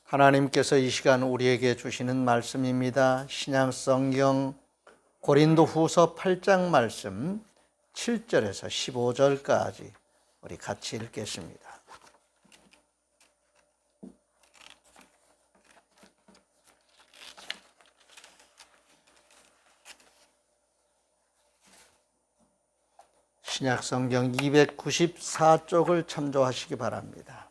하나님께서 이 시간 우리에게 주시는 말씀입니다. 신약 성경 고린도 후서 8장 말씀 7절에서 15절까지 우리 같이 읽겠습니다. 신약 성경 294쪽을 참조하시기 바랍니다.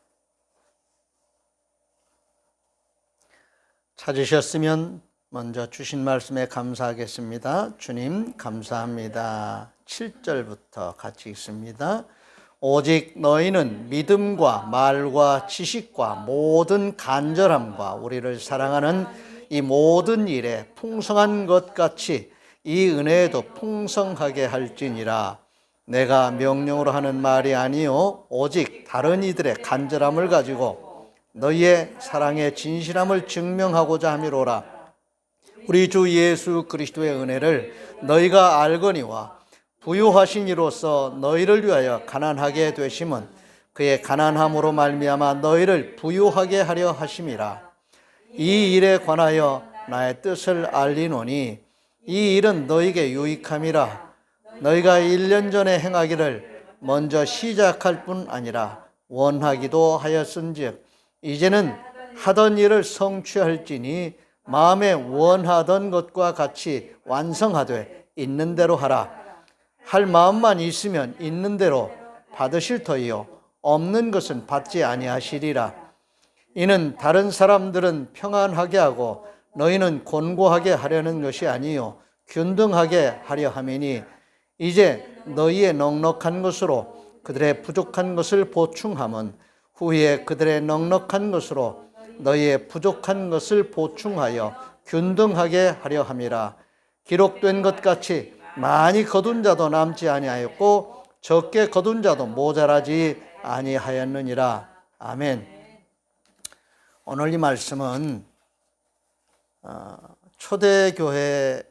찾으셨으면 먼저 주신 말씀에 감사하겠습니다. 주님 감사합니다. 7절부터 같이 읽습니다. 오직 너희는 믿음과 말과 지식과 모든 간절함과 우리를 사랑하는 이 모든 일에 풍성한 것 같이 이 은혜에도 풍성하게 할지니라. 내가 명령으로 하는 말이 아니요 오직 다른 이들의 간절함을 가지고 너희의 사랑의 진실함을 증명하고자 함이로라. 우리 주 예수 그리스도의 은혜를 너희가 알거니와 부유하신 이로써 너희를 위하여 가난하게 되심은 그의 가난함으로 말미암아 너희를 부유하게 하려 하심이라. 이 일에 관하여 나의 뜻을 알리노니 이 일은 너희에게 유익함이라. 너희가 1년 전에 행하기를 먼저 시작할 뿐 아니라 원하기도 하였은즉 이제는 하던 일을 성취할지니 마음에 원하던 것과 같이 완성하되 있는 대로 하라. 할 마음만 있으면 있는 대로 받으실 터이요 없는 것은 받지 아니하시리라. 이는 다른 사람들은 평안하게 하고 너희는 곤고하게 하려는 것이 아니요 균등하게 하려 함이니 이제 너희의 넉넉한 것으로 그들의 부족한 것을 보충함은 후에 그들의 넉넉한 것으로 너희의 부족한 것을 보충하여 균등하게 하려 함이라. 기록된 것 같이 많이 거둔 자도 남지 아니하였고 적게 거둔 자도 모자라지 아니하였느니라. 아멘. 오늘 이 말씀은 초대교회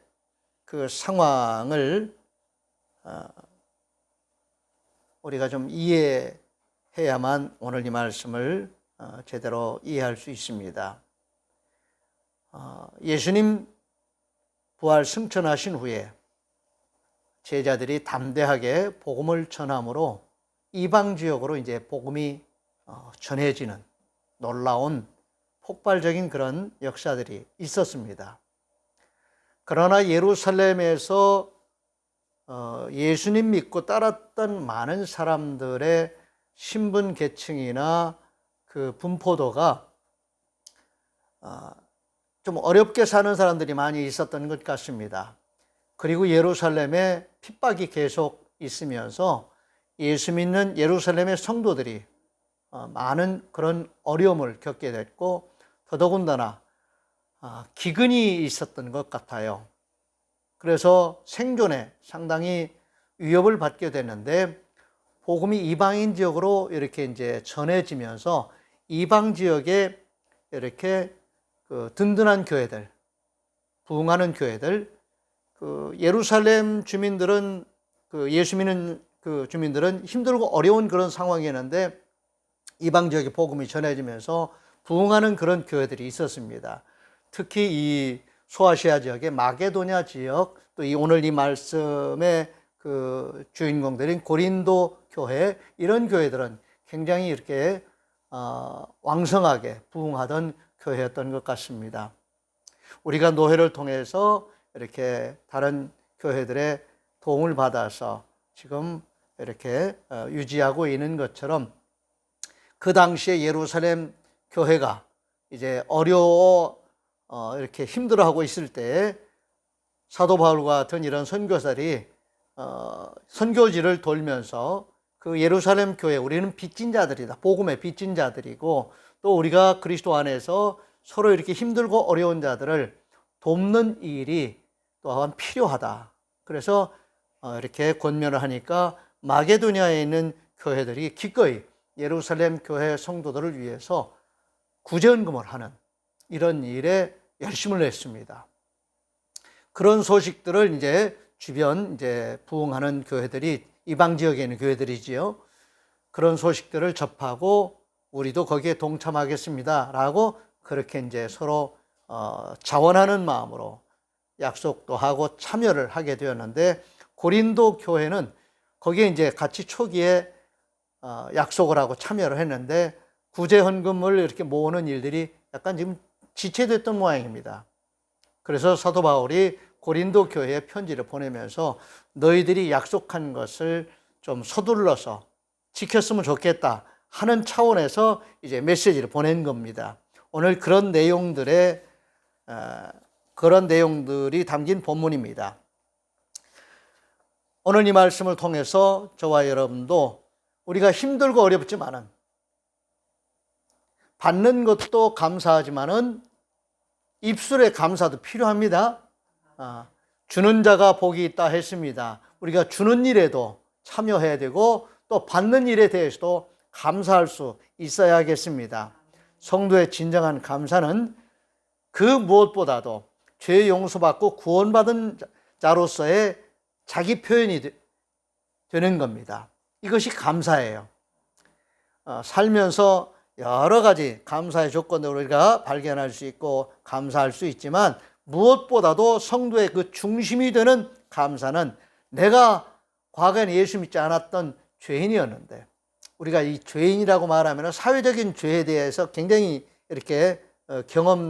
그 상황을 우리가 좀 이해해야만 오늘 이 말씀을 제대로 이해할 수 있습니다. 예수님 부활 승천하신 후에 제자들이 담대하게 복음을 전함으로 이방 지역으로 이제 복음이 전해지는 놀라운 폭발적인 그런 역사들이 있었습니다. 그러나 예루살렘에서 예수님 믿고 따랐던 많은 사람들의 신분 계층이나 그 분포도가 좀 어렵게 사는 사람들이 많이 있었던 것 같습니다. 그리고 예루살렘에 핍박이 계속 있으면서 예수 믿는 예루살렘의 성도들이 많은 그런 어려움을 겪게 됐고 더더군다나 기근이 있었던 것 같아요. 그래서 생존에 상당히 위협을 받게 됐는데 복음이 이방인 지역으로 이렇게 이제 전해지면서 이방 지역에 이렇게 그 든든한 교회들, 부흥하는 교회들, 그 예루살렘 주민들은 그 예수 믿는 그 주민들은 힘들고 어려운 그런 상황이었는데 이방 지역에 복음이 전해지면서 부흥하는 그런 교회들이 있었습니다. 특히 이 소아시아 지역의 마게도냐 지역, 또 이 오늘 이 말씀의 그 주인공들인 고린도 교회, 이런 교회들은 굉장히 이렇게 왕성하게 부흥하던 교회였던 것 같습니다. 우리가 노회를 통해서 이렇게 다른 교회들의 도움을 받아서 지금 이렇게 유지하고 있는 것처럼 그 당시에 예루살렘 교회가 이제 이렇게 힘들어하고 있을 때 사도 바울과 같은 이런 선교사들이 선교지를 돌면서 그 예루살렘 교회, 우리는 빚진 자들이다. 복음의 빚진 자들이고 또 우리가 그리스도 안에서 서로 이렇게 힘들고 어려운 자들을 돕는 일이 또한 필요하다. 그래서 이렇게 권면을 하니까 마게도냐에 있는 교회들이 기꺼이 예루살렘 교회 성도들을 위해서 구제헌금을 하는 이런 일에 열심을 냈습니다. 그런 소식들을 이제 주변 이제 부흥하는 교회들이 이방 지역에 있는 교회들이지요. 그런 소식들을 접하고 우리도 거기에 동참하겠습니다라고 그렇게 이제 서로 자원하는 마음으로 약속도 하고 참여를 하게 되었는데, 고린도 교회는 거기에 이제 같이 초기에 약속을 하고 참여를 했는데, 구제 헌금을 이렇게 모으는 일들이 약간 지금 지체됐던 모양입니다. 그래서 사도 바울이 고린도 교회에 편지를 보내면서 너희들이 약속한 것을 좀 서둘러서 지켰으면 좋겠다 하는 차원에서 이제 메시지를 보낸 겁니다. 오늘 그런 내용들이 담긴 본문입니다. 오늘 이 말씀을 통해서 저와 여러분도 우리가 힘들고 어렵지만은, 받는 것도 감사하지만은 입술의 감사도 필요합니다. 주는 자가 복이 있다 했습니다. 우리가 주는 일에도 참여해야 되고 또 받는 일에 대해서도 감사할 수 있어야겠습니다. 성도의 진정한 감사는 그 무엇보다도 죄 용서받고 구원받은 자로서의 자기 표현이 되는 겁니다. 이것이 감사예요. 살면서 여러 가지 감사의 조건을 우리가 발견할 수 있고 감사할 수 있지만, 무엇보다도 성도의 그 중심이 되는 감사는 내가 과거에는 예수 믿지 않았던 죄인이었는데, 우리가 이 죄인이라고 말하면 사회적인 죄에 대해서 굉장히 이렇게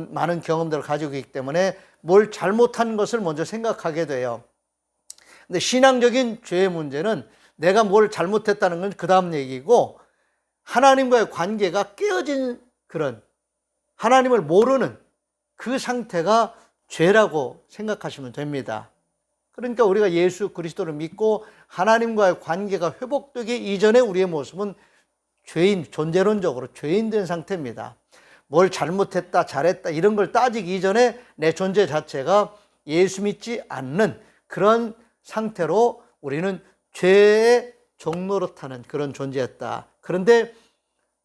많은 경험들을 가지고 있기 때문에 뭘 잘못한 것을 먼저 생각하게 돼요. 근데 신앙적인 죄의 문제는 내가 뭘 잘못했다는 건 그 다음 얘기고, 하나님과의 관계가 깨어진 그런, 하나님을 모르는 그 상태가 죄라고 생각하시면 됩니다. 그러니까 우리가 예수 그리스도를 믿고 하나님과의 관계가 회복되기 이전에 우리의 모습은 존재론적으로 죄인된 상태입니다. 뭘 잘못했다, 잘했다 이런 걸 따지기 이전에 내 존재 자체가 예수 믿지 않는 그런 상태로 우리는 죄의 종로로 타는 그런 존재였다. 그런데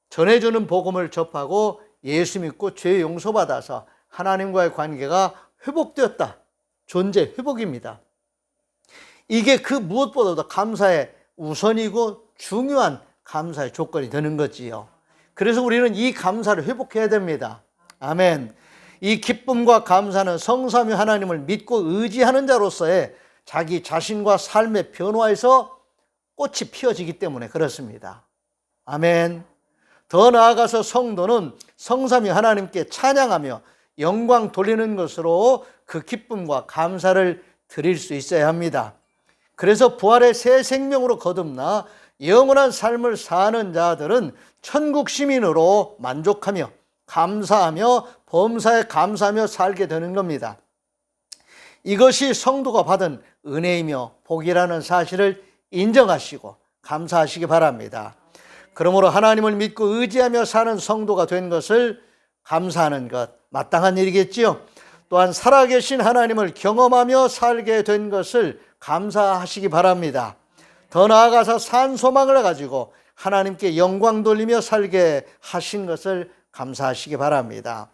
전해주는 복음을 접하고 예수 믿고 죄 용서받아서 하나님과의 관계가 회복되었다. 존재 회복입니다. 이게 그 무엇보다도 감사의 우선이고 중요한 감사의 조건이 되는 거지요. 그래서 우리는 이 감사를 회복해야 됩니다. 아멘. 이 기쁨과 감사는 성삼위 하나님을 믿고 의지하는 자로서의 자기 자신과 삶의 변화에서 꽃이 피어지기 때문에 그렇습니다. 아멘. 더 나아가서 성도는 성삼위 하나님께 찬양하며 영광 돌리는 것으로 그 기쁨과 감사를 드릴 수 있어야 합니다. 그래서 부활의 새 생명으로 거듭나 영원한 삶을 사는 자들은 천국 시민으로 만족하며 감사하며 범사에 감사하며 살게 되는 겁니다. 이것이 성도가 받은 은혜이며 복이라는 사실을 인정하시고 감사하시기 바랍니다. 그러므로 하나님을 믿고 의지하며 사는 성도가 된 것을 감사하는 것 마땅한 일이겠지요. 또한 살아계신 하나님을 경험하며 살게 된 것을 감사하시기 바랍니다. 더 나아가서 산 소망을 가지고 하나님께 영광 돌리며 살게 하신 것을 감사하시기 바랍니다.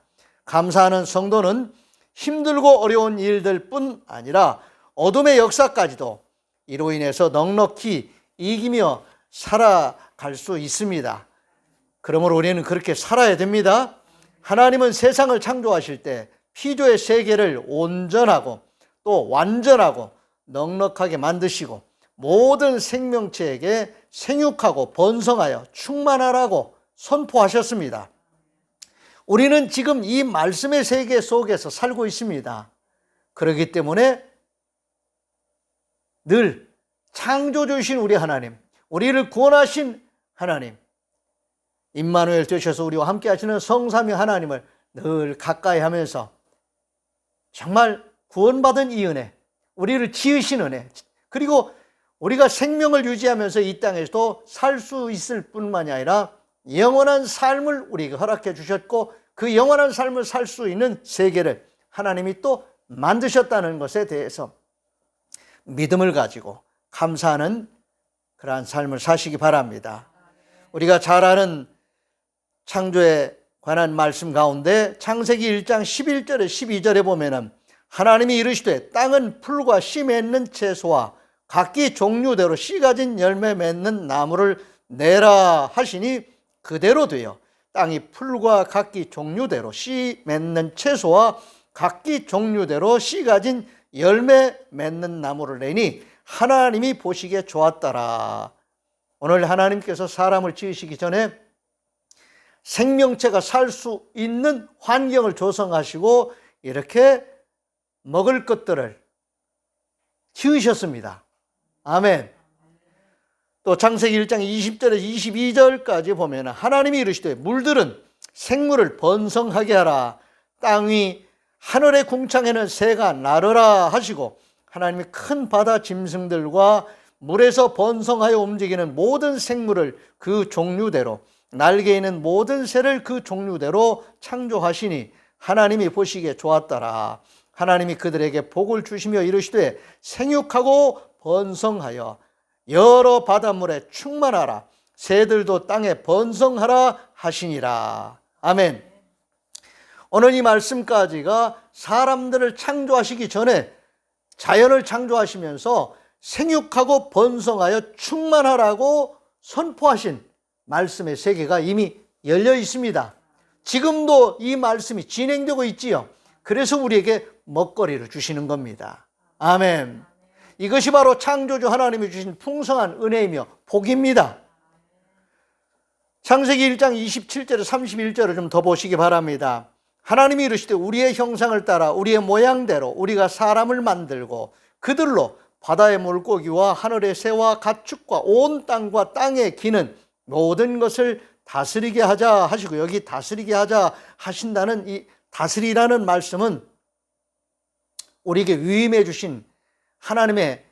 감사하는 성도는 힘들고 어려운 일들뿐 아니라 어둠의 역사까지도 이로 인해서 넉넉히 이기며 살아갈 수 있습니다. 그러므로 우리는 그렇게 살아야 됩니다. 하나님은 세상을 창조하실 때 피조의 세계를 온전하고 또 완전하고 넉넉하게 만드시고 모든 생명체에게 생육하고 번성하여 충만하라고 선포하셨습니다. 우리는 지금 이 말씀의 세계 속에서 살고 있습니다. 그렇기 때문에 늘 창조주이신 우리 하나님, 우리를 구원하신 하나님, 임마누엘 되셔서 우리와 함께 하시는 성삼위 하나님을 늘 가까이 하면서 정말 구원받은 이 은혜, 우리를 지으신 은혜, 그리고 우리가 생명을 유지하면서 이 땅에서도 살 수 있을 뿐만이 아니라 영원한 삶을 우리에게 허락해 주셨고 그 영원한 삶을 살 수 있는 세계를 하나님이 또 만드셨다는 것에 대해서 믿음을 가지고 감사하는 그러한 삶을 사시기 바랍니다. 우리가 잘 아는 창조에 관한 말씀 가운데 창세기 1장 11절에 12절에 보면은 하나님이 이르시되 땅은 풀과 씨 맺는 채소와 각기 종류대로 씨 가진 열매 맺는 나무를 내라 하시니 그대로 되어 땅이 풀과 각기 종류대로 씨 맺는 채소와 각기 종류대로 씨 가진 열매 맺는 나무를 내니 하나님이 보시기에 좋았더라. 오늘 하나님께서 사람을 지으시기 전에 생명체가 살 수 있는 환경을 조성하시고 이렇게 먹을 것들을 지으셨습니다. 아멘. 또 창세기 1장 20절에서 22절까지 보면 하나님이 이르시되 물들은 생물을 번성하게 하라. 땅 위 하늘의 궁창에는 새가 나르라 하시고 하나님이 큰 바다 짐승들과 물에서 번성하여 움직이는 모든 생물을 그 종류대로 날개 있는 모든 새를 그 종류대로 창조하시니 하나님이 보시기에 좋았더라. 하나님이 그들에게 복을 주시며 이르시되 생육하고 번성하여 여러 바닷물에 충만하라. 새들도 땅에 번성하라 하시니라. 아멘. 오늘 이 말씀까지가 사람들을 창조하시기 전에 자연을 창조하시면서 생육하고 번성하여 충만하라고 선포하신 말씀의 세계가 이미 열려 있습니다. 지금도 이 말씀이 진행되고 있지요. 그래서 우리에게 먹거리를 주시는 겁니다. 아멘. 이것이 바로 창조주 하나님이 주신 풍성한 은혜이며 복입니다. 창세기 1장 27절에 31절을 좀 더 보시기 바랍니다. 하나님이 이르시되 우리의 형상을 따라 우리의 모양대로 우리가 사람을 만들고 그들로 바다의 물고기와 하늘의 새와 가축과 온 땅과 땅에 기는 모든 것을 다스리게 하자 하시고, 여기 다스리게 하자 하신다는 이 다스리라는 말씀은 우리에게 위임해 주신 하나님의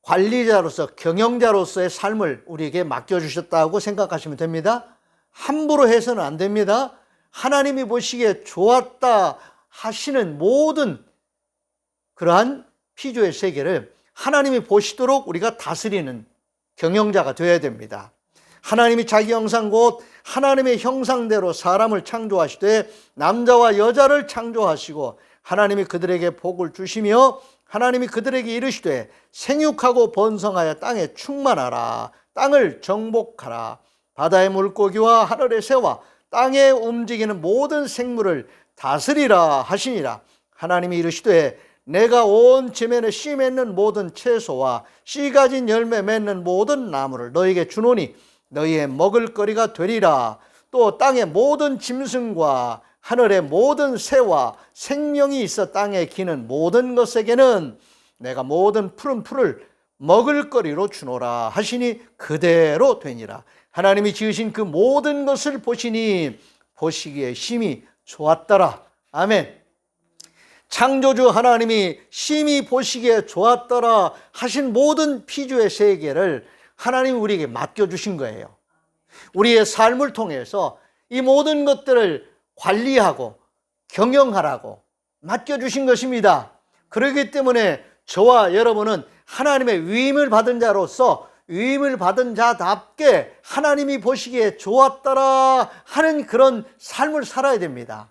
관리자로서 경영자로서의 삶을 우리에게 맡겨주셨다고 생각하시면 됩니다. 함부로 해서는 안 됩니다. 하나님이 보시기에 좋았다 하시는 모든 그러한 피조의 세계를 하나님이 보시도록 우리가 다스리는 경영자가 되어야 됩니다. 하나님이 자기 형상 곧 하나님의 형상대로 사람을 창조하시되 남자와 여자를 창조하시고 하나님이 그들에게 복을 주시며 하나님이 그들에게 이르시되 생육하고 번성하여 땅에 충만하라. 땅을 정복하라. 바다의 물고기와 하늘의 새와 땅에 움직이는 모든 생물을 다스리라 하시니라. 하나님이 이르시되 내가 온 지면에 씨 맺는 모든 채소와 씨 가진 열매 맺는 모든 나무를 너에게 주노니 너희의 먹을거리가 되리라. 또 땅의 모든 짐승과 하늘의 모든 새와 생명이 있어 땅에 기는 모든 것에게는 내가 모든 푸른 풀을 먹을거리로 주노라 하시니 그대로 되니라. 하나님이 지으신 그 모든 것을 보시니 보시기에 심히 좋았더라. 아멘. 창조주 하나님이 심히 보시기에 좋았더라 하신 모든 피조의 세계를 하나님이 우리에게 맡겨주신 거예요. 우리의 삶을 통해서 이 모든 것들을 관리하고 경영하라고 맡겨주신 것입니다. 그렇기 때문에 저와 여러분은 하나님의 위임을 받은 자로서 위임을 받은 자답게 하나님이 보시기에 좋았더라 하는 그런 삶을 살아야 됩니다.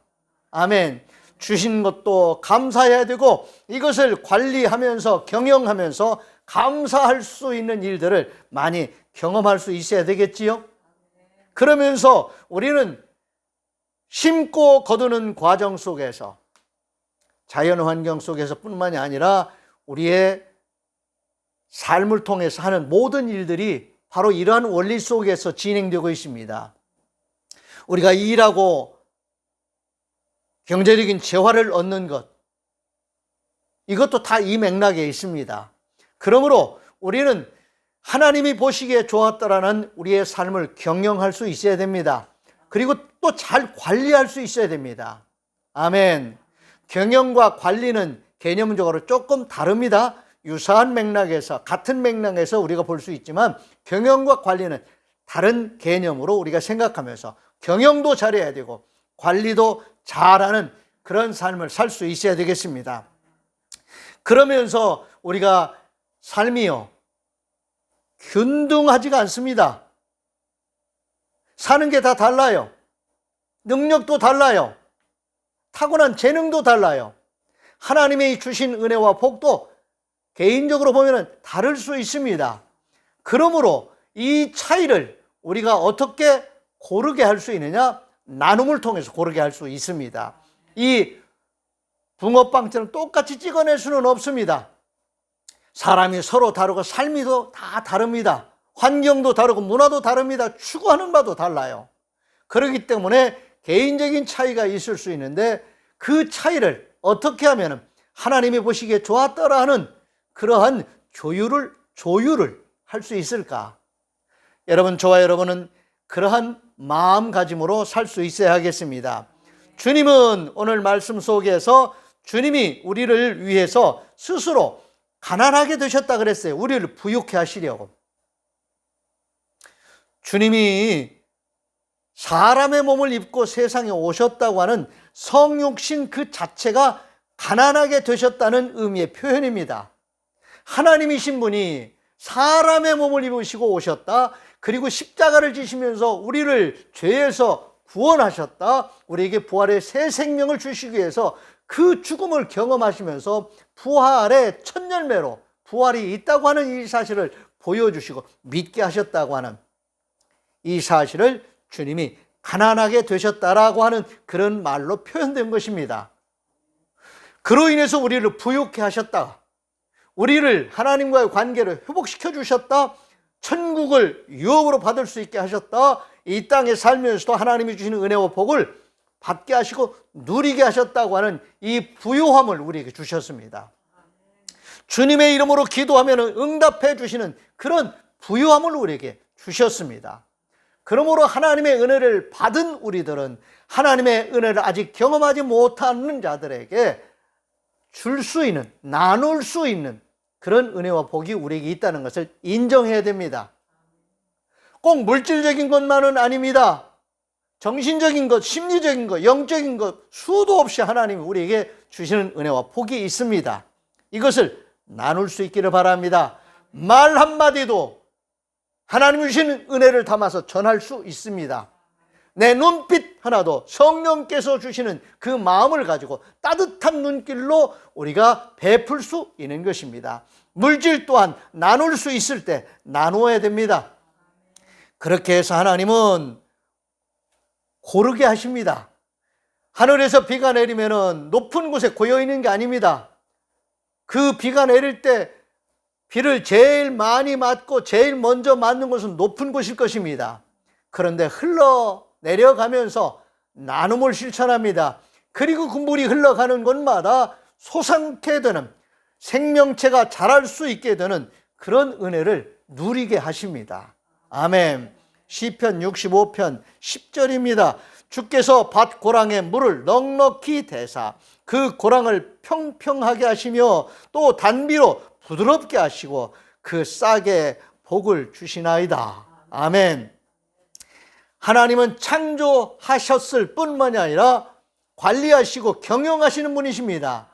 아멘. 주신 것도 감사해야 되고 이것을 관리하면서 경영하면서 감사할 수 있는 일들을 많이 경험할 수 있어야 되겠지요. 그러면서 우리는 심고 거두는 과정 속에서 자연 환경 속에서 뿐만이 아니라 우리의 삶을 통해서 하는 모든 일들이 바로 이러한 원리 속에서 진행되고 있습니다. 우리가 일하고 경제적인 재화를 얻는 것, 이것도 다 이 맥락에 있습니다. 그러므로 우리는 하나님이 보시기에 좋았다라는 우리의 삶을 경영할 수 있어야 됩니다. 그리고 또 잘 관리할 수 있어야 됩니다. 아멘. 경영과 관리는 개념적으로 조금 다릅니다. 유사한 맥락에서, 같은 맥락에서 우리가 볼 수 있지만 경영과 관리는 다른 개념으로 우리가 생각하면서 경영도 잘해야 되고 관리도 잘하는 그런 삶을 살 수 있어야 되겠습니다. 그러면서 우리가 삶이요, 균등하지가 않습니다. 사는 게 다 달라요. 능력도 달라요. 타고난 재능도 달라요. 하나님이 주신 은혜와 복도 개인적으로 보면 다를 수 있습니다. 그러므로 이 차이를 우리가 어떻게 고르게 할 수 있느냐? 나눔을 통해서 고르게 할 수 있습니다. 이 붕어빵처럼 똑같이 찍어낼 수는 없습니다. 사람이 서로 다르고 삶이 다 다릅니다. 환경도 다르고 문화도 다릅니다. 추구하는 바도 달라요. 그렇기 때문에 개인적인 차이가 있을 수 있는데 그 차이를 어떻게 하면 하나님이 보시기에 좋았더라 하는 그러한 조율을 할 수 있을까? 여러분, 저와 여러분은 그러한 마음가짐으로 살 수 있어야 하겠습니다. 주님은 오늘 말씀 속에서 주님이 우리를 위해서 스스로 가난하게 되셨다 그랬어요. 우리를 부유케 하시려고. 주님이 사람의 몸을 입고 세상에 오셨다고 하는 성육신 그 자체가 가난하게 되셨다는 의미의 표현입니다. 하나님이신 분이 사람의 몸을 입으시고 오셨다. 그리고 십자가를 지시면서 우리를 죄에서 구원하셨다. 우리에게 부활의 새 생명을 주시기 위해서 그 죽음을 경험하시면서 부활의 첫 열매로 부활이 있다고 하는 이 사실을 보여주시고 믿게 하셨다고 하는 이 사실을 주님이 가난하게 되셨다라고 하는 그런 말로 표현된 것입니다. 그로 인해서 우리를 부유케 하셨다. 우리를 하나님과의 관계를 회복시켜 주셨다. 천국을 유업으로 받을 수 있게 하셨다. 이 땅에 살면서도 하나님이 주시는 은혜와 복을 받게 하시고 누리게 하셨다고 하는 이 부유함을 우리에게 주셨습니다. 주님의 이름으로 기도하면 응답해 주시는 그런 부유함을 우리에게 주셨습니다. 그러므로 하나님의 은혜를 받은 우리들은 하나님의 은혜를 아직 경험하지 못하는 자들에게 줄 수 있는, 나눌 수 있는 그런 은혜와 복이 우리에게 있다는 것을 인정해야 됩니다. 꼭 물질적인 것만은 아닙니다. 정신적인 것, 심리적인 것, 영적인 것 수도 없이 하나님이 우리에게 주시는 은혜와 복이 있습니다. 이것을 나눌 수 있기를 바랍니다. 말 한마디도 하나님이 주시는 은혜를 담아서 전할 수 있습니다. 내 눈빛 하나도 성령께서 주시는 그 마음을 가지고 따뜻한 눈길로 우리가 베풀 수 있는 것입니다. 물질 또한 나눌 수 있을 때 나누어야 됩니다. 그렇게 해서 하나님은 고르게 하십니다. 하늘에서 비가 내리면 높은 곳에 고여 있는 게 아닙니다. 그 비가 내릴 때 비를 제일 많이 맞고 제일 먼저 맞는 곳은 높은 곳일 것입니다. 그런데 흘러 내려가면서 나눔을 실천합니다. 그리고 그 물이 흘러가는 곳마다 솟아나게 되는, 생명체가 자랄 수 있게 되는 그런 은혜를 누리게 하십니다. 아멘. 시편 65편 10절입니다. 주께서 밭 고랑에 물을 넉넉히 대사 그 고랑을 평평하게 하시며 또 단비로 부드럽게 하시고 그 싹에 복을 주시나이다. 아멘. 하나님은 창조하셨을 뿐만이 아니라 관리하시고 경영하시는 분이십니다.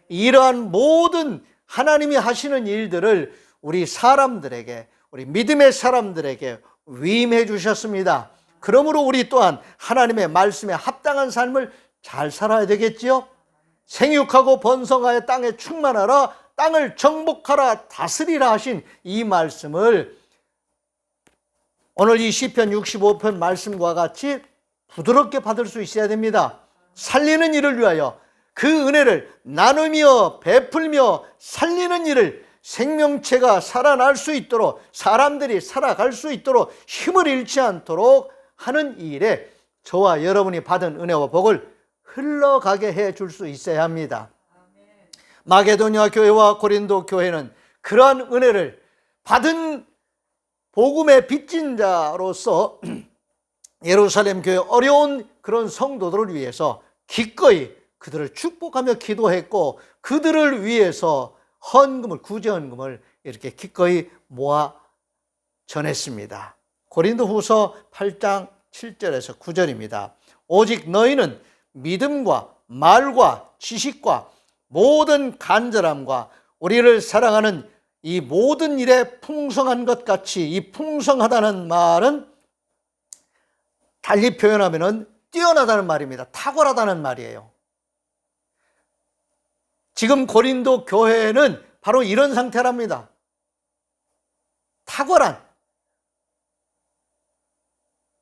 이러한 모든 하나님이 하시는 일들을 우리 사람들에게, 우리 믿음의 사람들에게 위임해 주셨습니다. 그러므로 우리 또한 하나님의 말씀에 합당한 삶을 잘 살아야 되겠지요. 생육하고 번성하여 땅에 충만하라, 땅을 정복하라, 다스리라 하신 이 말씀을 오늘 이 시편 65편 말씀과 같이 부드럽게 받을 수 있어야 됩니다. 살리는 일을 위하여 그 은혜를 나누며 베풀며 살리는 일을, 생명체가 살아날 수 있도록, 사람들이 살아갈 수 있도록 힘을 잃지 않도록 하는 이 일에 저와 여러분이 받은 은혜와 복을 흘러가게 해 줄 수 있어야 합니다. 마게도냐 교회와 고린도 교회는 그러한 은혜를 받은 복음의 빚진 자로서 예루살렘 교회 어려운 그런 성도들을 위해서 기꺼이 그들을 축복하며 기도했고, 그들을 위해서 헌금을, 구제헌금을 이렇게 기꺼이 모아 전했습니다. 고린도후서 8장 7절에서 9절입니다. 오직 너희는 믿음과 말과 지식과 모든 간절함과 우리를 사랑하는 이 모든 일에 풍성한 것 같이, 이 풍성하다는 말은 달리 표현하면 뛰어나다는 말입니다. 탁월하다는 말이에요. 지금 고린도 교회는 바로 이런 상태랍니다. 탁월한,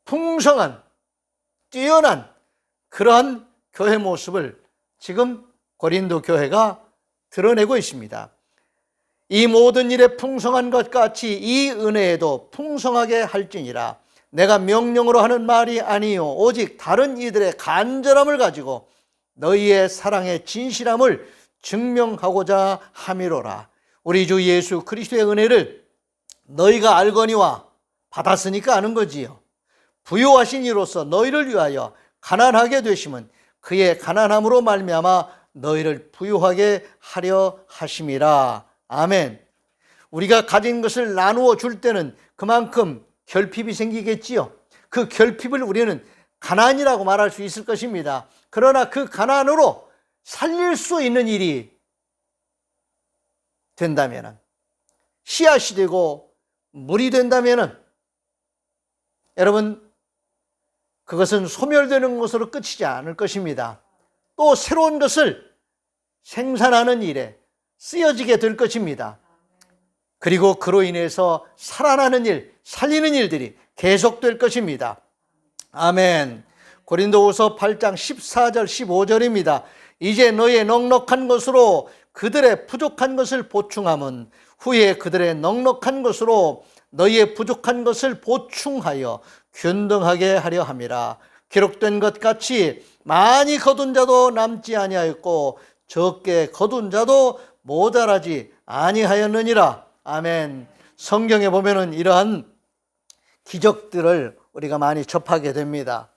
풍성한 뛰어난 그러한 교회 모습을 지금 고린도 교회가 드러내고 있습니다. 이 모든 일에 풍성한 것 같이 이 은혜에도 풍성하게 할지니라. 내가 명령으로 하는 말이 아니요 오직 다른 이들의 간절함을 가지고 너희의 사랑의 진실함을 증명하고자 함이로라. 우리 주 예수 그리스도의 은혜를 너희가 알거니와 받았으니까 아는 거지요. 부요하신 이로서 너희를 위하여 가난하게 되심은 그의 가난함으로 말미암아 너희를 부요하게 하려 하심이라. 아멘. 우리가 가진 것을 나누어 줄 때는 그만큼 결핍이 생기겠지요. 그 결핍을 우리는 가난이라고 말할 수 있을 것입니다. 그러나 그 가난으로 살릴 수 있는 일이 된다면, 씨앗이 되고 물이 된다면 여러분, 그것은 소멸되는 것으로 끝이지 않을 것입니다. 또 새로운 것을 생산하는 일에 쓰여지게 될 것입니다. 그리고 그로 인해서 살아나는 일, 살리는 일들이 계속될 것입니다. 아멘. 고린도후서 8장 14절 15절입니다. 이제 너의 넉넉한 것으로 그들의 부족한 것을 보충함은 후에 그들의 넉넉한 것으로 너희의 부족한 것을 보충하여 균등하게 하려 함이라. 기록된 것 같이 많이 거둔 자도 남지 아니하였고 적게 거둔 자도 모자라지 아니하였느니라. 아멘. 성경에 보면은 이러한 기적들을 우리가 많이 접하게 됩니다.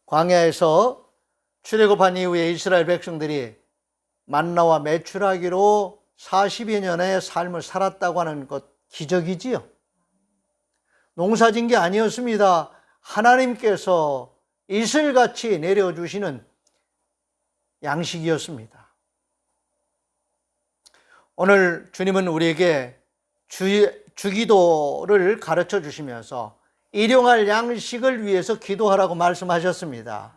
광야에서 출애굽한 이후에 이스라엘 백성들이 만나와 메추라기로 40여 년의 삶을 살았다고 하는 것 기적이지요. 농사진 게 아니었습니다. 하나님께서 이슬같이 내려주시는 양식이었습니다. 오늘 주님은 우리에게 주기도를 가르쳐 주시면서 일용할 양식을 위해서 기도하라고 말씀하셨습니다.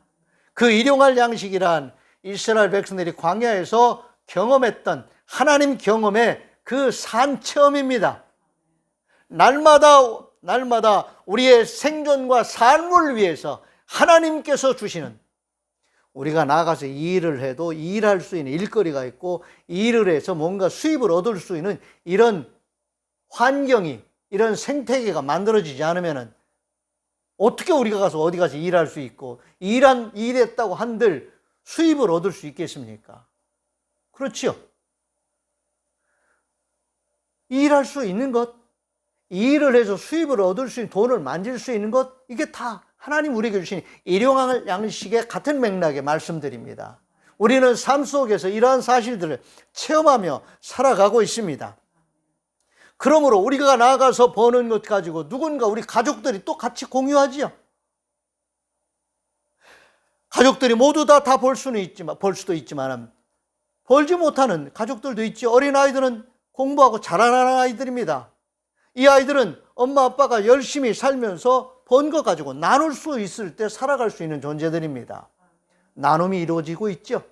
그 일용할 양식이란 이스라엘 백성들이 광야에서 경험했던 하나님 경험의 그 산체험입니다. 날마다 우리의 생존과 삶을 위해서 하나님께서 주시는, 우리가 나가서 일을 해도 일할 수 있는 일거리가 있고 일을 해서 뭔가 수입을 얻을 수 있는 이런 환경이, 이런 생태계가 만들어지지 않으면 어떻게 우리가 가서 어디 가서 일할 수 있고 일했다고 한들 수입을 얻을 수 있겠습니까? 그렇지요. 일할 수 있는 것, 일을 해서 수입을 얻을 수 있는, 돈을 만질 수 있는 것, 이게 다 하나님 우리에게 주신 일용할 양식의 같은 맥락의 말씀드립니다. 우리는 삶 속에서 이러한 사실들을 체험하며 살아가고 있습니다. 그러므로 우리가 나가서 버는 것 가지고 누군가 우리 가족들이 또 같이 공유하지요. 가족들이 모두 다 벌 수도 있지만 벌지 못하는 가족들도 있죠. 어린아이들은 공부하고 자라나는 아이들입니다. 이 아이들은 엄마 아빠가 열심히 살면서 번 것 가지고 나눌 수 있을 때 살아갈 수 있는 존재들입니다. 나눔이 이루어지고 있죠.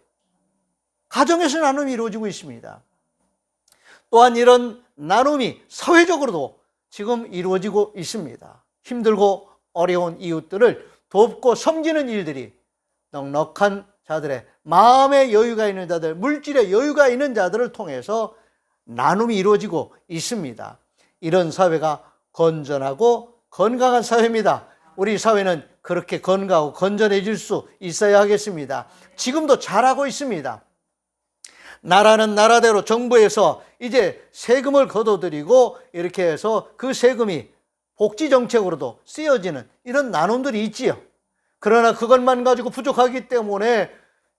가정에서 나눔이 이루어지고 있습니다. 또한 이런 나눔이 사회적으로도 지금 이루어지고 있습니다. 힘들고 어려운 이웃들을 돕고 섬기는 일들이 넉넉한 자들의 마음의 여유가 있는 자들, 물질의 여유가 있는 자들을 통해서 나눔이 이루어지고 있습니다. 이런 사회가 건전하고 건강한 사회입니다. 우리 사회는 그렇게 건강하고 건전해질 수 있어야 하겠습니다. 지금도 잘하고 있습니다. 나라는 나라대로 정부에서 이제 세금을 걷어들이고 이렇게 해서 그 세금이 복지 정책으로도 쓰여지는 이런 나눔들이 있지요. 그러나 그것만 가지고 부족하기 때문에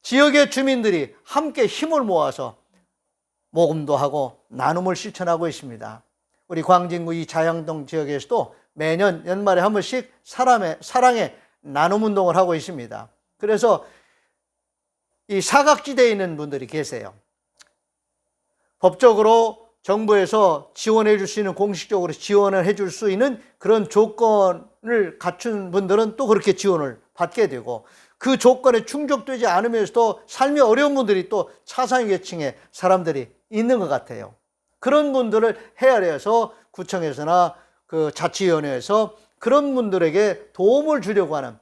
지역의 주민들이 함께 힘을 모아서 모금도 하고 나눔을 실천하고 있습니다. 우리 광진구 이 자양동 지역에서도 매년 연말에 한 번씩 사랑의 나눔 운동을 하고 있습니다. 그래서 이 사각지대에 있는 분들이 계세요. 법적으로 정부에서 지원해 줄 수 있는, 공식적으로 지원을 해 줄 수 있는 그런 조건을 갖춘 분들은 또 그렇게 지원을 받게 되고, 그 조건에 충족되지 않으면서도 삶이 어려운 분들이 또 차상위 계층의 사람들이 있는 것 같아요. 그런 분들을 헤아려서 구청에서나 그 자치위원회에서 그런 분들에게 도움을 주려고 하는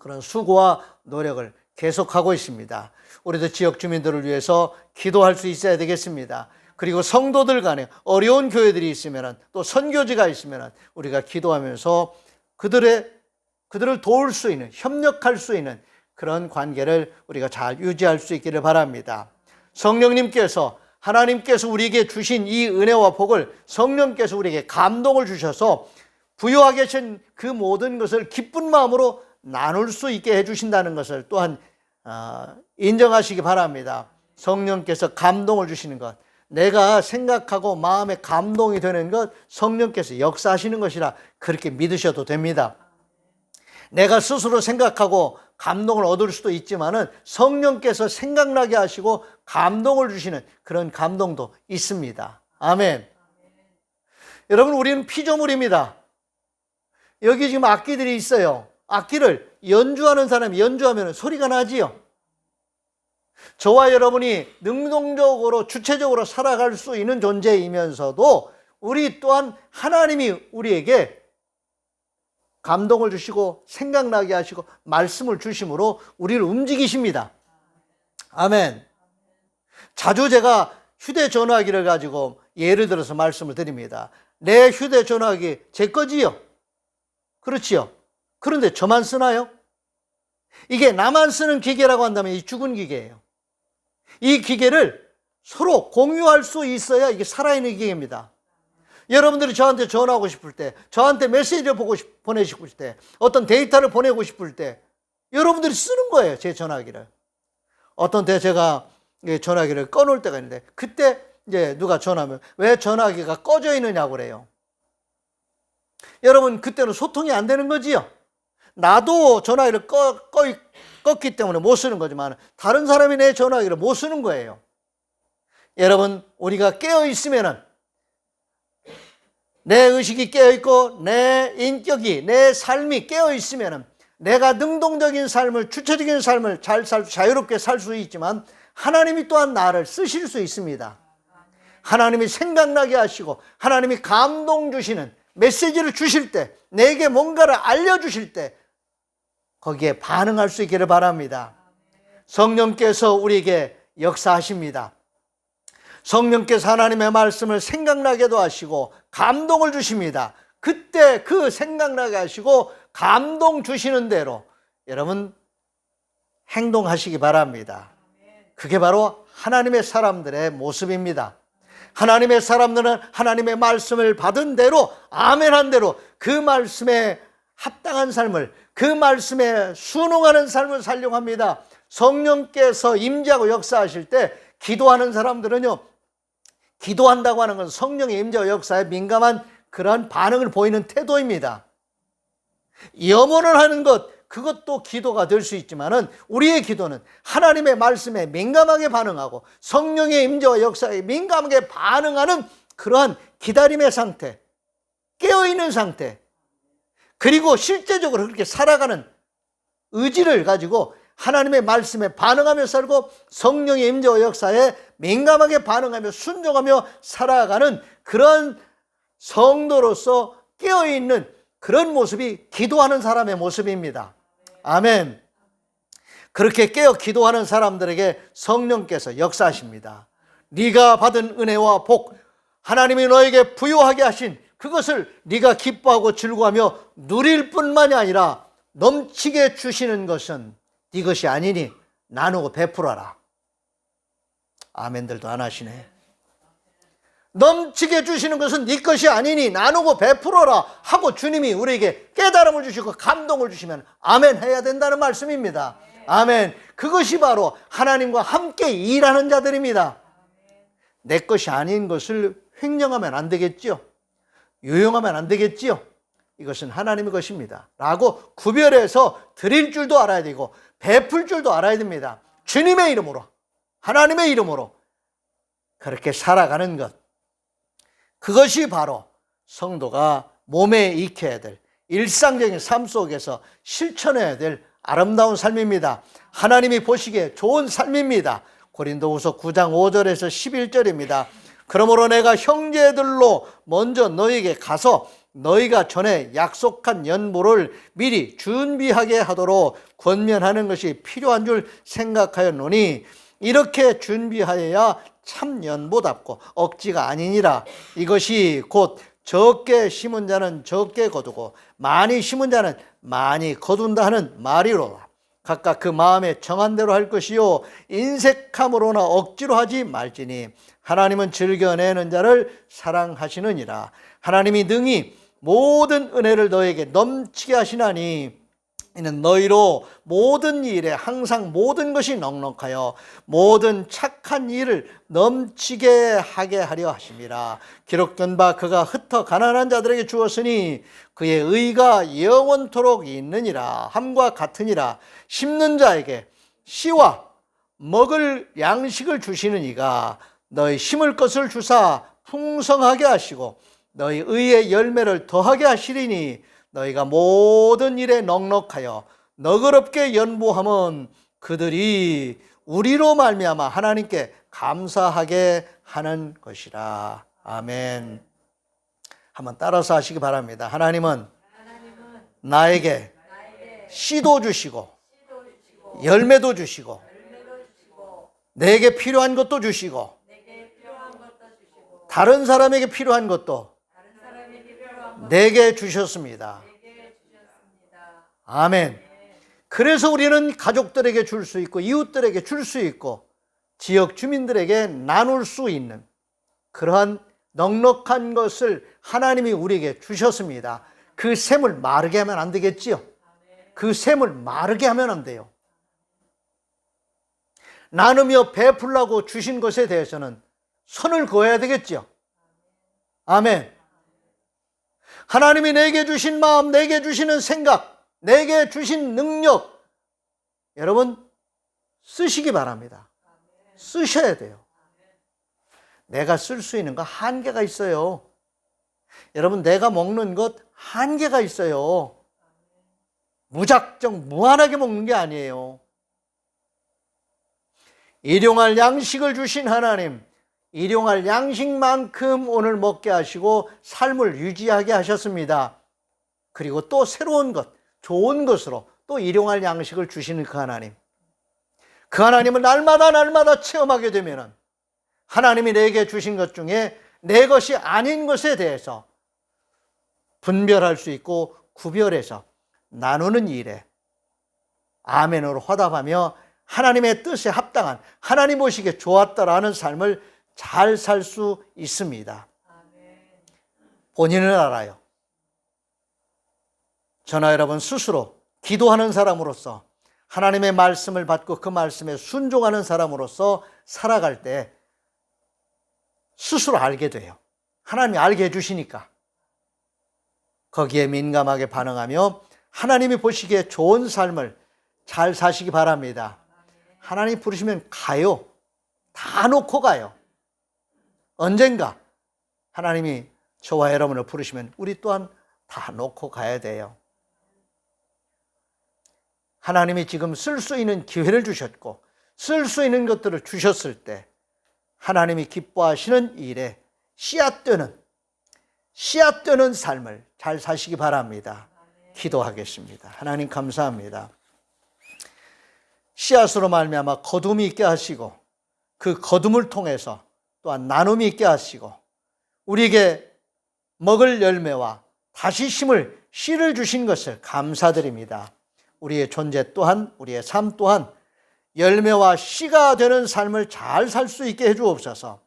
그런 수고와 노력을 계속하고 있습니다. 우리도 지역 주민들을 위해서 기도할 수 있어야 되겠습니다. 그리고 성도들 간에 어려운 교회들이 있으면, 또 선교지가 있으면 우리가 기도하면서 그들을 도울 수 있는, 협력할 수 있는 그런 관계를 우리가 잘 유지할 수 있기를 바랍니다. 성령님께서, 하나님께서 우리에게 주신 이 은혜와 복을 성령께서 우리에게 감동을 주셔서 부여하게 하신 그 모든 것을 기쁜 마음으로 나눌 수 있게 해주신다는 것을 또한 인정하시기 바랍니다. 성령께서 감동을 주시는 것, 내가 생각하고 마음에 감동이 되는 것, 성령께서 역사하시는 것이라 그렇게 믿으셔도 됩니다. 내가 스스로 생각하고 감동을 얻을 수도 있지만은 성령께서 생각나게 하시고 감동을 주시는 그런 감동도 있습니다. 아멘. 여러분, 우리는 피조물입니다. 여기 지금 악기들이 있어요. 악기를 연주하는 사람이 연주하면 소리가 나지요. 저와 여러분이 능동적으로 주체적으로 살아갈 수 있는 존재이면서도 우리 또한 하나님이 우리에게 감동을 주시고 생각나게 하시고 말씀을 주심으로 우리를 움직이십니다. 아멘. 자주 제가 휴대전화기를 가지고 예를 들어서 말씀을 드립니다. 내 휴대전화기 제 거지요? 그렇지요? 그런데 저만 쓰나요? 이게 나만 쓰는 기계라고 한다면 이 죽은 기계예요. 이 기계를 서로 공유할 수 있어야 이게 살아있는 기계입니다. 여러분들이 저한테 전화하고 싶을 때, 저한테 메시지를 보내시고 싶을 때, 어떤 데이터를 보내고 싶을 때 여러분들이 쓰는 거예요, 제 전화기를. 어떤 때 제가 전화기를 꺼놓을 때가 있는데 그때 이제 누가 전화하면 왜 전화기가 꺼져 있느냐고 그래요. 여러분, 그때는 소통이 안 되는 거지요. 나도 전화기를 껐기 때문에 못 쓰는 거지만 다른 사람이 내 전화기를 못 쓰는 거예요. 여러분, 우리가 깨어 있으면은 내 의식이 깨어있고 내 인격이, 내 삶이 깨어있으면 내가 능동적인 삶을, 주체적인 삶을 자유롭게 살 수 있지만 하나님이 또한 나를 쓰실 수 있습니다. 하나님이 생각나게 하시고 하나님이 감동 주시는 메시지를 주실 때, 내게 뭔가를 알려주실 때 거기에 반응할 수 있기를 바랍니다. 성령께서 우리에게 역사하십니다. 성령께서 하나님의 말씀을 생각나게도 하시고 감동을 주십니다. 그때 그 생각나게 하시고 감동 주시는 대로 여러분 행동하시기 바랍니다. 그게 바로 하나님의 사람들의 모습입니다. 하나님의 사람들은 하나님의 말씀을 받은 대로, 아멘한 대로 그 말씀에 합당한 삶을, 그 말씀에 순응하는 삶을 살려고 합니다. 성령께서 임재하고 역사하실 때 기도하는 사람들은요, 기도한다고 하는 건 성령의 임재와 역사에 민감한 그러한 반응을 보이는 태도입니다. 염원을 하는 것, 그것도 기도가 될 수 있지만은 우리의 기도는 하나님의 말씀에 민감하게 반응하고 성령의 임재와 역사에 민감하게 반응하는 그러한 기다림의 상태, 깨어있는 상태, 그리고 실제적으로 그렇게 살아가는 의지를 가지고 하나님의 말씀에 반응하며 살고 성령의 임재와 역사에 민감하게 반응하며 순종하며 살아가는 그런 성도로서 깨어있는 그런 모습이 기도하는 사람의 모습입니다. 아멘. 그렇게 깨어 기도하는 사람들에게 성령께서 역사하십니다. 네가 받은 은혜와 복, 하나님이 너에게 부여하게 하신 그것을 네가 기뻐하고 즐거워하며 누릴 뿐만이 아니라 넘치게 주시는 것은 네 것이 아니니 나누고 베풀어라. 아멘들도 안 하시네. 넘치게 주시는 것은 네 것이 아니니 나누고 베풀어라 하고 주님이 우리에게 깨달음을 주시고 감동을 주시면 아멘 해야 된다는 말씀입니다. 아멘. 그것이 바로 하나님과 함께 일하는 자들입니다. 내 것이 아닌 것을 횡령하면 안 되겠지요. 유용하면 안 되겠지요. 이것은 하나님의 것입니다 라고 구별해서 드릴 줄도 알아야 되고 베풀 줄도 알아야 됩니다. 주님의 이름으로, 하나님의 이름으로 그렇게 살아가는 것, 그것이 바로 성도가 몸에 익혀야 될, 일상적인 삶 속에서 실천해야 될 아름다운 삶입니다. 하나님이 보시기에 좋은 삶입니다. 고린도후서 9장 5절에서 11절입니다. 그러므로 내가 형제들로 먼저 너희에게 가서 너희가 전에 약속한 연보를 미리 준비하게 하도록 권면하는 것이 필요한 줄 생각하였노니 이렇게 준비하여야 참 연보답고 억지가 아니니라. 이것이 곧 적게 심은 자는 적게 거두고 많이 심은 자는 많이 거둔다 하는 말이로라. 각각 그 마음에 정한 대로 할 것이요 인색함으로나 억지로 하지 말지니 하나님은 즐겨내는 자를 사랑하시느니라. 하나님이 능히 모든 은혜를 너에게 넘치게 하시나니 이는 너희로 모든 일에 항상 모든 것이 넉넉하여 모든 착한 일을 넘치게 하게 하려 하심이라. 기록된 바 그가 흩어 가난한 자들에게 주었으니 그의 의가 영원토록 있느니라 함과 같으니라. 심는 자에게 씨와 먹을 양식을 주시는 이가 너희 심을 것을 주사 풍성하게 하시고 너희 의의 열매를 더하게 하시리니 너희가 모든 일에 넉넉하여 너그럽게 연보함은 그들이 우리로 말미암아 하나님께 감사하게 하는 것이라. 아멘. 한번 따라서 하시기 바랍니다. 하나님은 나에게 씨도 주시고 열매도 주시고 내게 필요한 것도 주시고 다른 사람에게 필요한 것도 내게 주셨습니다. 아멘. 그래서 우리는 가족들에게 줄 수 있고 이웃들에게 줄 수 있고 지역 주민들에게 나눌 수 있는 그러한 넉넉한 것을 하나님이 우리에게 주셨습니다. 그 샘을 마르게 하면 안 되겠지요. 그 샘을 마르게 하면 안 돼요. 나누며 베풀라고 주신 것에 대해서는 선을 그어야 되겠지요. 아멘. 하나님이 내게 주신 마음, 내게 주시는 생각, 내게 주신 능력, 여러분 쓰시기 바랍니다. 쓰셔야 돼요. 내가 쓸 수 있는 거 한계가 있어요. 여러분 내가 먹는 것 한계가 있어요. 무작정 무한하게 먹는 게 아니에요. 일용할 양식을 주신 하나님, 일용할 양식만큼 오늘 먹게 하시고 삶을 유지하게 하셨습니다. 그리고 또 새로운 것, 좋은 것으로 또 일용할 양식을 주시는 그 하나님. 그 하나님을 날마다 체험하게 되면 하나님이 내게 주신 것 중에 내 것이 아닌 것에 대해서 분별할 수 있고 구별해서 나누는 일에 아멘으로 화답하며 하나님의 뜻에 합당한 하나님 보시기에 좋았다라는 삶을 잘 살 수 있습니다. 본인은 알아요. 저나 여러분 스스로 기도하는 사람으로서 하나님의 말씀을 받고 그 말씀에 순종하는 사람으로서 살아갈 때 스스로 알게 돼요. 하나님이 알게 해주시니까 거기에 민감하게 반응하며 하나님이 보시기에 좋은 삶을 잘 사시기 바랍니다. 하나님 부르시면 가요. 다 놓고 가요. 언젠가 하나님이 저와 여러분을 부르시면 우리 또한 다 놓고 가야 돼요. 하나님이 지금 쓸 수 있는 기회를 주셨고 쓸 수 있는 것들을 주셨을 때 하나님이 기뻐하시는 일에 씨앗되는 삶을 잘 사시기 바랍니다. 기도하겠습니다. 하나님 감사합니다. 씨앗으로 말미암아 거둠이 있게 하시고 그 거둠을 통해서 또한 나눔이 있게 하시고 우리에게 먹을 열매와 다시 심을 씨를 주신 것을 감사드립니다. 우리의 존재 또한 우리의 삶 또한 열매와 씨가 되는 삶을 잘 살 수 있게 해주옵소서.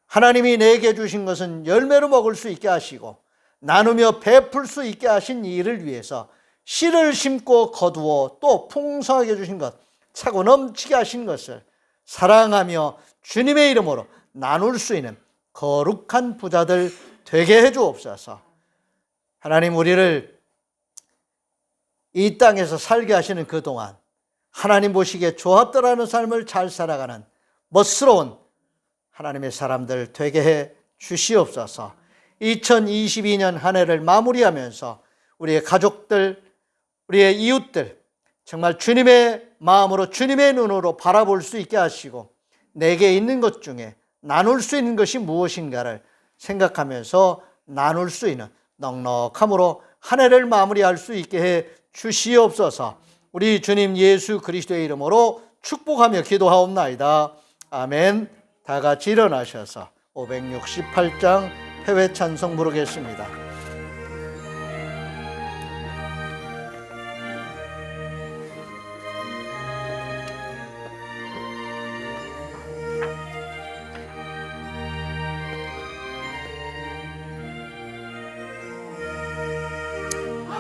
하나님이 내게 주신 것은 열매로 먹을 수 있게 하시고 나누며 베풀 수 있게 하신 일을 위해서 씨를 심고 거두어 또 풍성하게 주신 것, 차고 넘치게 하신 것을 사랑하며 주님의 이름으로 나눌 수 있는 거룩한 부자들 되게 해주옵소서. 하나님 우리를 이 땅에서 살게 하시는 그동안 하나님 보시기에 좋았더라는 삶을 잘 살아가는 멋스러운 하나님의 사람들 되게 해 주시옵소서. 2022년 한 해를 마무리하면서 우리의 가족들, 우리의 이웃들 정말 주님의 마음으로 주님의 눈으로 바라볼 수 있게 하시고 내게 있는 것 중에 나눌 수 있는 것이 무엇인가를 생각하면서 나눌 수 있는 넉넉함으로 한 해를 마무리할 수 있게 해 주시옵소서. 우리 주님 예수 그리스도의 이름으로 축복하며 기도하옵나이다. 아멘. 다 같이 일어나셔서 568장 회외 찬송 부르겠습니다.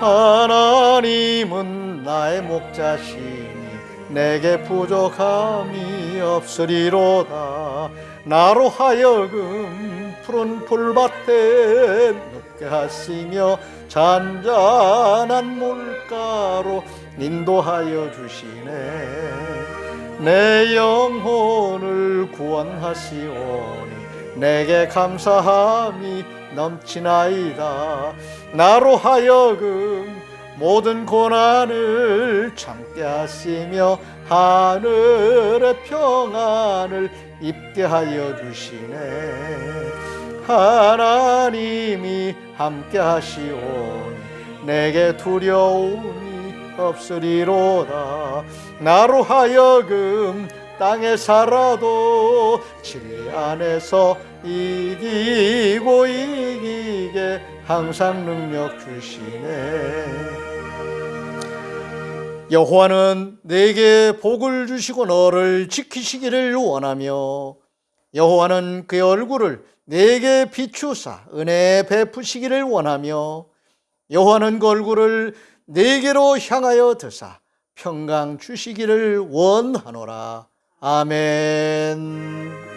하나님은 나의 목자시니 내게 부족함이 없으리로다. 나로 하여금 푸른 풀밭에 눕게 하시며 잔잔한 물가로 인도하여 주시네. 내 영혼을 구원하시오니 내게 감사함이 넘치나이다. 나로 하여금 모든 고난을 참게 하시며 하늘의 평안을 입게 하여 주시네. 하나님이 함께 하시오니 내게 두려움이 없으리로다. 나로 하여금 땅에 살아도 진리 안에서 이기고 이기게 항상 능력 주시네. 여호와는 내게 복을 주시고 너를 지키시기를 원하며 여호와는 그의 얼굴을 내게 비추사 은혜 베푸시기를 원하며 여호와는 그 얼굴을 내게로 향하여 드사 평강 주시기를 원하노라. 아멘.